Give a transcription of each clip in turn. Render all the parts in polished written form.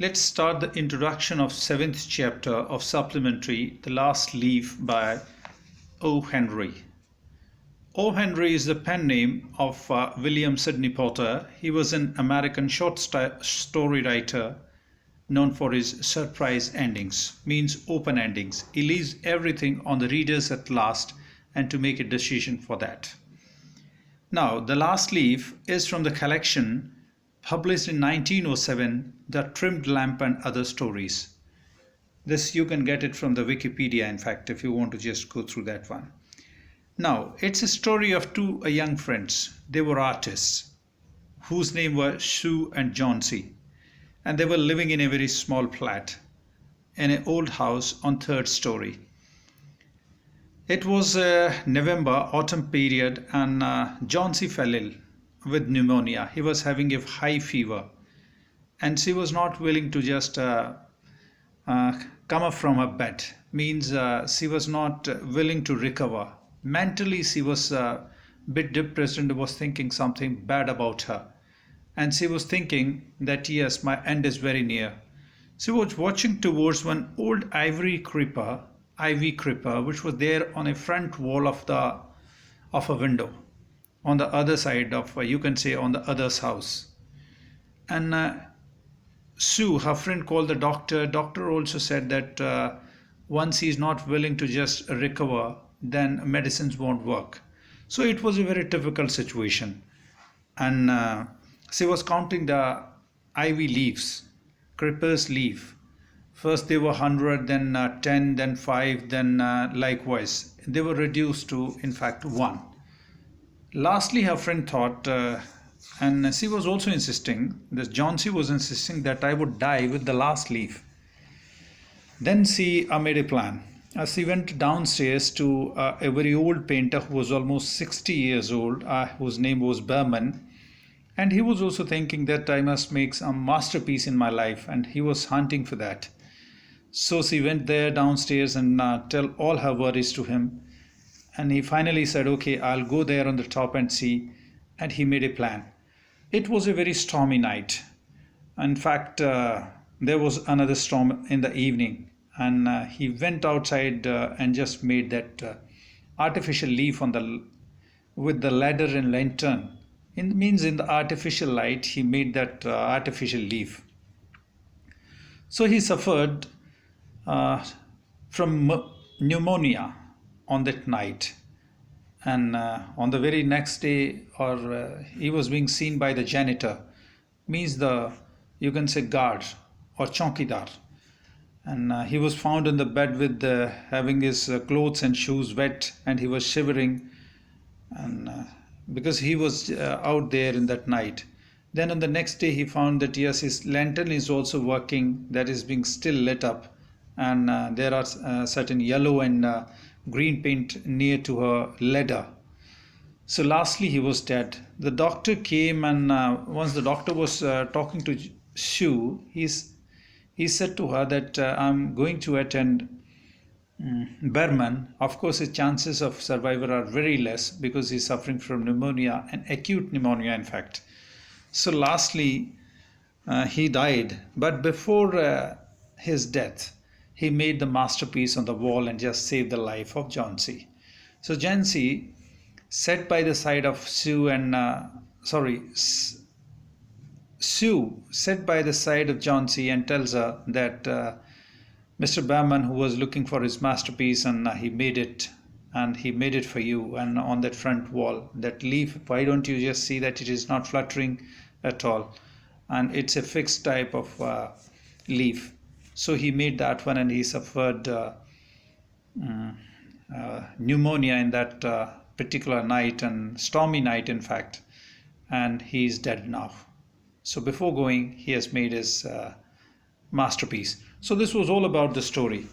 Let's start the introduction of 7th chapter of Supplementary, The Last Leaf by O. Henry. O. Henry is the pen name of William Sidney Potter. He was an American short story writer known for his surprise endings, means open endings. He leaves everything on the readers at last and to make a decision for that. Now, The Last Leaf is from the collection published in 1907, The Trimmed Lamp and Other Stories. This you can get it from the Wikipedia, in fact, if you want to just go through that one. Now, it's a story of two young friends. They were artists whose name were Sue and John C. And they were living in a very small flat in an old house on third story. It was November, autumn period, and John C. fell ill with pneumonia. He was having a high fever, and she was not willing to just come up from her bed. Means she was not willing to recover. Mentally, she was a bit depressed and was thinking something bad about her. And she was thinking that yes, my end is very near. She was watching towards one old ivy creeper, which was there on a front wall of a window, on the other side of, you can say, on the other's house. And Sue, her friend, called the doctor. Doctor also said that once he is not willing to just recover, then medicines won't work. So it was a very difficult situation. And she was counting the ivy leaves, creeper's leaf. First they were 100, then 10, then 5, then likewise. They were reduced to, in fact, 1. Lastly, her friend thought, and she was also insisting, this John C. was insisting that I would die with the last leaf. Then she made a plan. She went downstairs to a very old painter who was almost 60 years old, whose name was Berman. And he was also thinking that I must make some masterpiece in my life, and he was hunting for that. So she went there downstairs and tell all her worries to him. And he finally said, okay, I'll go there on the top and see. And he made a plan. It was a very stormy night. In fact, there was another storm in the evening. And he went outside and just made that artificial leaf with the ladder and lantern. In the artificial light, he made that artificial leaf. So he suffered from pneumonia on that night, and on the very next day, he was being seen by the janitor, means you can say guard or chowkidar, and he was found in the bed with having his clothes and shoes wet, and he was shivering, and because he was out there in that night. Then on the next day he found that yes, his lantern is also working, that is being still lit up, and there are certain yellow and green paint near to her ladder. So lastly he was dead. The doctor came, and once the doctor was talking to Sue, he said to her that I'm going to attend Berman. Of course, his chances of survival are very less because he's suffering from pneumonia, and acute pneumonia, in fact. So lastly, he died. But before his death, he made the masterpiece on the wall and just saved the life of John C. So John C. sat by the side of Sue and Sue sat by the side of John C. and tells her that Mr. Berman, who was looking for his masterpiece, and he made it for you. And on that front wall, that leaf, why don't you just see that it is not fluttering at all, and it's a fixed type of leaf. So he made that one, and he suffered pneumonia in that particular night, and stormy night, in fact, and he is dead now. So before going, he has made his masterpiece. So this was all about the story.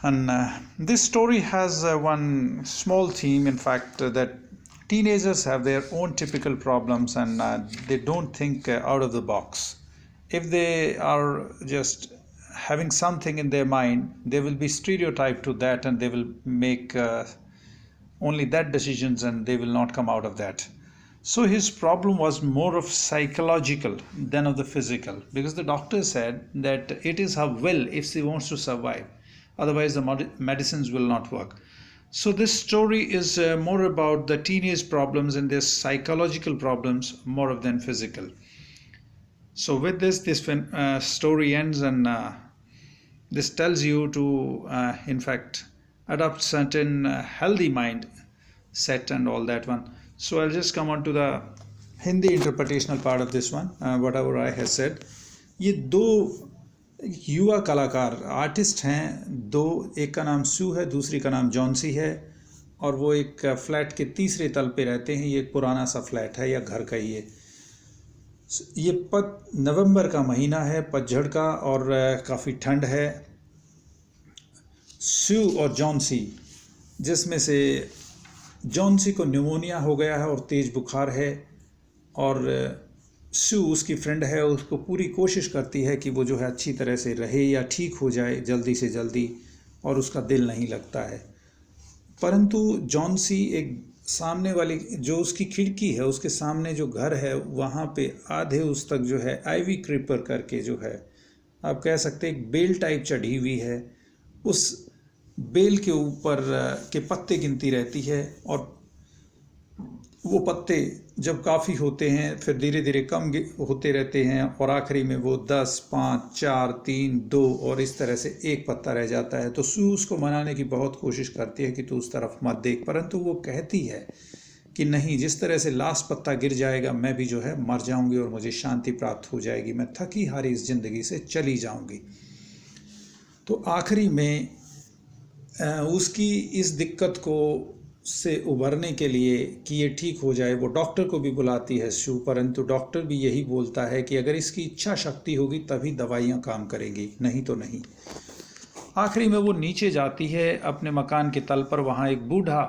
And this story has one small theme, in fact, that teenagers have their own typical problems, and they don't think out of the box. If they are just having something in their mind, they will be stereotyped to that, and they will make only that decisions, and they will not come out of that. So his problem was more of psychological than of the physical, because the doctor said that it is her will if she wants to survive, otherwise the medicines will not work. So this story is more about the teenage problems and their psychological problems more than physical. So with this story ends, and this tells you to in fact adopt certain healthy mind set and all that one. So I'll just come on to the Hindi interpretational part of this one, whatever I have said. ये दो युवा कलाकार artist हैं, दो, एक का नाम सू है, दूसरी का नाम जॉन्सी है, और वो एक फ्लैट के तीसरे तल पे रहते हैं। ये एक पुराना सा फ्लैट है या घर का ही है। ये नवंबर का महीना है, पतझड़ का, और काफ़ी ठंड है। सू और जॉन्सी, जिसमें से जॉन्सी को न्यूमोनिया हो गया है और तेज़ बुखार है, और सू उसकी फ्रेंड है, उसको पूरी कोशिश करती है कि वो जो है अच्छी तरह से रहे या ठीक हो जाए जल्दी से जल्दी, और उसका दिल नहीं लगता है। परंतु जॉन्सी एक सामने वाली जो उसकी खिड़की है, उसके सामने जो घर है, वहाँ पे आधे उस तक जो है आईवी क्रीपर करके जो है, आप कह सकते हैं एक बेल टाइप चढ़ी हुई है। उस बेल के ऊपर के पत्ते गिनती रहती है, और वो पत्ते जब काफ़ी होते हैं फिर धीरे धीरे कम होते रहते हैं, और आखिरी में वो 10, 5, 4, 3, 2 और इस तरह से एक पत्ता रह जाता है। तो सू उसको मनाने की बहुत कोशिश करती है कि तू उस तरफ मत देख, परंतु वो कहती है कि नहीं, जिस तरह से लास्ट पत्ता गिर जाएगा मैं भी जो है मर जाऊंगी और मुझे शांति प्राप्त हो जाएगी, मैं थकी हारी इस ज़िंदगी से चली जाऊंगी। तो आखिरी में उसकी इस दिक्कत को से उभरने के लिए कि ये ठीक हो जाए, वो डॉक्टर को भी बुलाती है सू, परंतु डॉक्टर भी यही बोलता है कि अगर इसकी इच्छा शक्ति होगी तभी दवाइयाँ काम करेंगी, नहीं तो नहीं। आखिरी में वो नीचे जाती है अपने मकान के तल पर। वहाँ एक बूढ़ा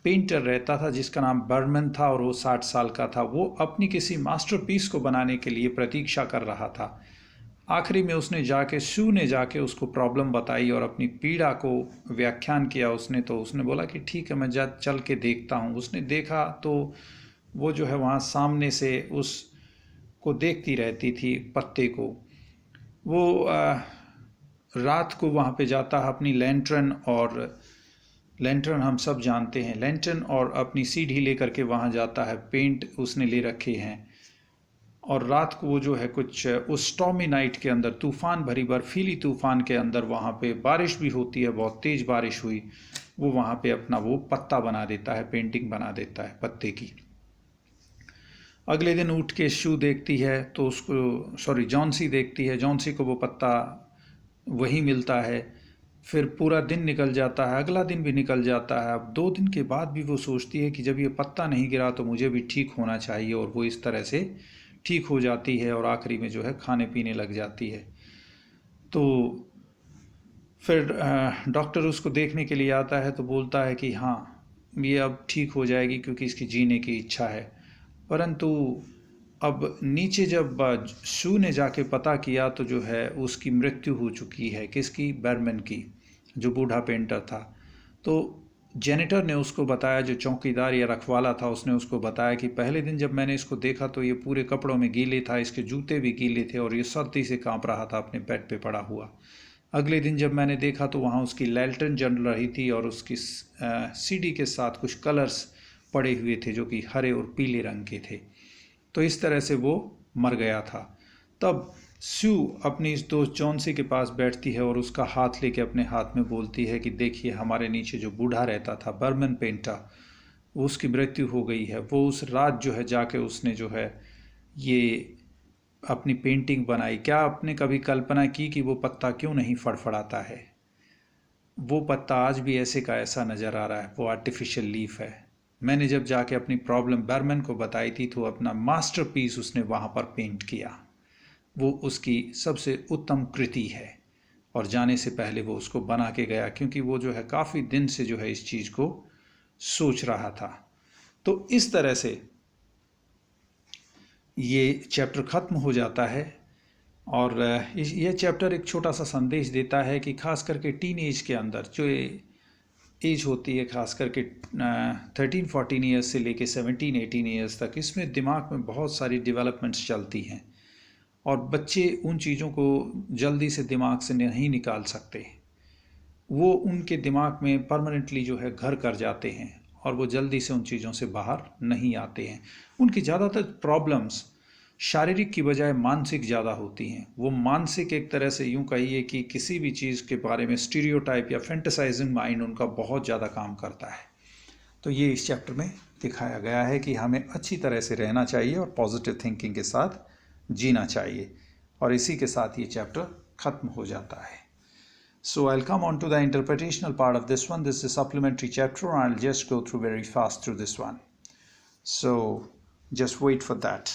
पेंटर रहता था जिसका नाम बर्मन था, और वो 60 साल का था। वो अपनी किसी मास्टरपीस को बनाने के लिए प्रतीक्षा कर रहा था। आखिरी में उसने जाके सू ने जाके उसको प्रॉब्लम बताई और अपनी पीड़ा को व्याख्यान किया उसने। तो उसने बोला कि ठीक है, मैं चल के देखता हूँ। उसने देखा तो वो जो है वहाँ सामने से उसको देखती रहती थी, पत्ते को। वो रात को वहाँ पे जाता है अपनी लैंटर्न, और लैंटर्न हम सब जानते हैं, लैंटर्न और अपनी सीढ़ी लेकर के वहाँ जाता है। पेंट उसने ले रखे हैं, और रात को वो जो है कुछ उस स्टॉर्मी नाइट के अंदर, तूफ़ान भरी बर्फीली तूफ़ान के अंदर, वहाँ पे बारिश भी होती है, बहुत तेज़ बारिश हुई, वो वहाँ पे अपना वो पत्ता बना देता है, पेंटिंग बना देता है पत्ते की। अगले दिन उठ के शू देखती है तो उसको जॉन्सी देखती है, जॉन्सी को वो पत्ता वही मिलता है। फिर पूरा दिन निकल जाता है, अगला दिन भी निकल जाता है। अब 2 दिन के बाद भी वो सोचती है कि जब ये पत्ता नहीं गिरा तो मुझे भी ठीक होना चाहिए, और वो इस तरह से ठीक हो जाती है और आखिरी में जो है खाने पीने लग जाती है। तो फिर डॉक्टर उसको देखने के लिए आता है तो बोलता है कि हाँ, ये अब ठीक हो जाएगी क्योंकि इसकी जीने की इच्छा है। परंतु अब नीचे जब शू ने जाके पता किया तो जो है उसकी मृत्यु हो चुकी है। किसकी? बर्मन की, जो बूढ़ा पेंटर था। तो जेनिटर ने उसको बताया, जो चौकीदार या रखवाला था, उसने उसको बताया कि पहले दिन जब मैंने इसको देखा तो ये पूरे कपड़ों में गीले था, इसके जूते भी गीले थे और ये सर्दी से कांप रहा था अपने बेड पे पड़ा हुआ। अगले दिन जब मैंने देखा तो वहाँ उसकी लैल्टर्न जल रही थी और उसकी सीढ़ी के साथ कुछ कलर्स पड़े हुए थे जो कि हरे और पीले रंग के थे। तो इस तरह से वो मर गया था। तब सू अपनी इस दोस्त जॉन्सी के पास बैठती है और उसका हाथ लेके अपने हाथ में बोलती है कि देखिए, हमारे नीचे जो बूढ़ा रहता था बर्मन पेंटर, उसकी मृत्यु हो गई है। वो उस रात जो है जाके उसने जो है ये अपनी पेंटिंग बनाई। क्या आपने कभी कल्पना की कि वो पत्ता क्यों नहीं फड़फड़ाता है? वो पत्ता आज भी ऐसे का ऐसा नज़र आ रहा है, वो आर्टिफिशियल लीफ है। मैंने जब जाके अपनी प्रॉब्लम बर्मन को बताई थी तो अपना मास्टरपीस उसने वहाँ पर पेंट किया। वो उसकी सबसे उत्तम कृति है, और जाने से पहले वो उसको बना के गया, क्योंकि वो जो है काफ़ी दिन से जो है इस चीज़ को सोच रहा था। तो इस तरह से ये चैप्टर ख़त्म हो जाता है, और यह चैप्टर एक छोटा सा संदेश देता है कि खास करके टीन एज के अंदर जो एज होती है, खास करके 13-14 ईयर्स से लेके 17-18 ईयर्स तक, इसमें दिमाग में बहुत सारी डेवलपमेंट्स चलती हैं और बच्चे उन चीज़ों को जल्दी से दिमाग से नहीं निकाल सकते। वो उनके दिमाग में परमानेंटली जो है घर कर जाते हैं और वो जल्दी से उन चीज़ों से बाहर नहीं आते हैं। उनकी ज़्यादातर प्रॉब्लम्स शारीरिक की बजाय मानसिक ज़्यादा होती हैं। वो मानसिक, एक तरह से यूँ कहिए कि किसी भी चीज़ के बारे में स्टीरियोटाइप या फैंटेसाइजिंग माइंड उनका बहुत ज़्यादा काम करता है। तो ये इस चैप्टर में दिखाया गया है कि हमें अच्छी तरह से रहना चाहिए और पॉजिटिव थिंकिंग के साथ जीना चाहिए, और इसी के साथ ये चैप्टर ख़त्म हो जाता है। So I'll come on to the interpretational part of this one. This is a supplementary chapter and I'll just go through very fast through this one. So just wait for that.